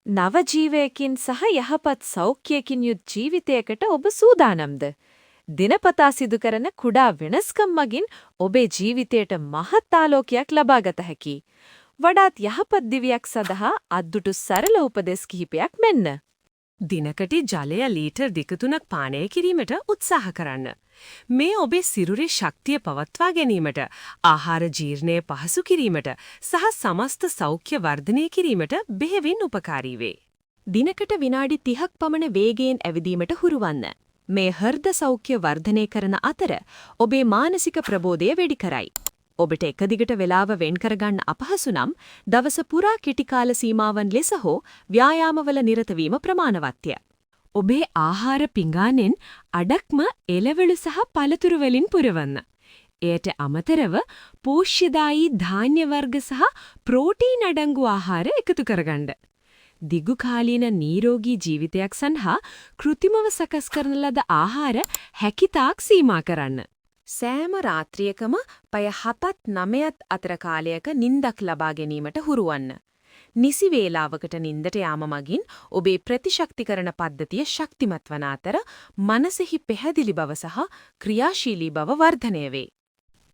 නව ජීවයකින් සහ යහපත් සෞඛ්‍යයකින් යුත් ජීවිතයකට ඔබ සූදානම්ද? දිනපතා සිදු කරන කුඩා වෙනස්කම් මගින් ඔබේ ජීවිතයට මහත් ආලෝකයක් ලබා ගත හැකියි. වඩාත් යහපත් දිවියක් සඳහා අද්දුටු සරල උපදෙස් කිහිපයක් මෙන්න. දිනකට ජලය ලීටර් 2-3ක් පානය කිරීමට උත්සාහ කරන්න. මේ ඔබේ සිරුරේ ශක්තිය පවත්වා ගැනීමට, ආහාර ජීර්ණය පහසු කිරීමට සහ සමස්ත සෞඛ්‍ය වර්ධනය කිරීමට බෙහෙවින් උපකාරී වේ. දිනකට විනාඩි 30ක් පමණ වේගයෙන් ඇවිදීමට හුරුවන්න. මේ හෘද සෞඛ්‍ය වර්ධනය කරන අතර ඔබේ මානසික ප්‍රබෝධය වැඩි කරයි. ඔබට එක දිගට වේලාව වෙන් කරගන්න අපහසු නම් දවස පුරා කෙටි කාල සීමාවන් ලෙස හෝ ව්‍යායාමවල නිරත වීම ප්‍රමාණවත්ය. ඔබේ ආහාර පිඟානෙන් අඩක්ම එළවලු සහ පළතුරු වලින් පුරවන්න. එයට අමතරව පෝෂ්‍යදායී ධාන්‍ය වර්ග සහ ප්‍රෝටීන් අඩංගු ආහාර එකතු කරගන්න. දිගු කාලීන නිරෝගී ජීවිතයක් සඳහා කෘත්‍රිමව සකස් කරන ලද ආහාර හැකිතාක් සීමා කරන්න. සෑම රාත්‍රියකම පැය 7-9 අතර කාලයක නිින්දක් ලබා ගැනීමට හුරුවන්න. නිසි වේලාවකට නිින්දට යාම මගින් ඔබේ ප්‍රතිශක්තිකරණ පද්ධතිය ශක්තිමත් වන අතර මනසෙහි පැහැදිලි බව සහ ක්‍රියාශීලී බව වර්ධනය වේ.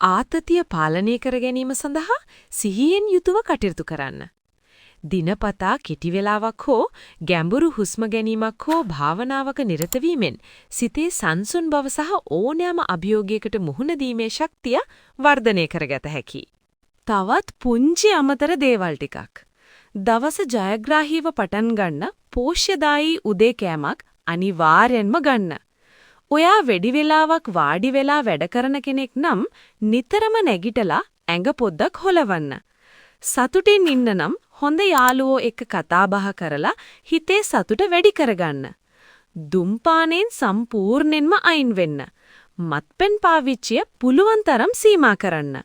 ආතතිය පාලනය කර ගැනීම සඳහා සිහියෙන් යුතුව කටයුතු කරන්න. දිනපතා කෙටි වේලාවක් හෝ ගැඹුරු හුස්ම ගැනීමක් හෝ භාවනාවක නිරත වීමෙන් සිතේ සංසුන් බව සහ ඕනෑම අභියෝගයකට මුහුණ දීමේ ශක්තිය වර්ධනය කරගත හැකියි. තවත් පුංචි අමතර දේවල් ටිකක්. දවස ජයග්‍රාහීව පටන් ගන්න පෝෂ්‍යදායී උදේ කෑමක් අනිවාර්යෙන්ම ගන්න. ඔයා වැඩි වේලාවක් වාඩි වෙලා වැඩ කරන කෙනෙක් නම් නිතරම නැගිටලා ඇඟ පොඩ්ඩක් හොලවන්න. සතුටින් ඉන්න නම් හොඳ යාළුවෝ එක්ක කතා බහ කරලා හිතේ සතුට වැඩි කරගන්න. දුම්පානයෙන් සම්පූර්ණයෙන්ම අයින් වෙන්න. මත්පැන් පාවිච්චිය පුළුවන් තරම් සීමා කරන්න.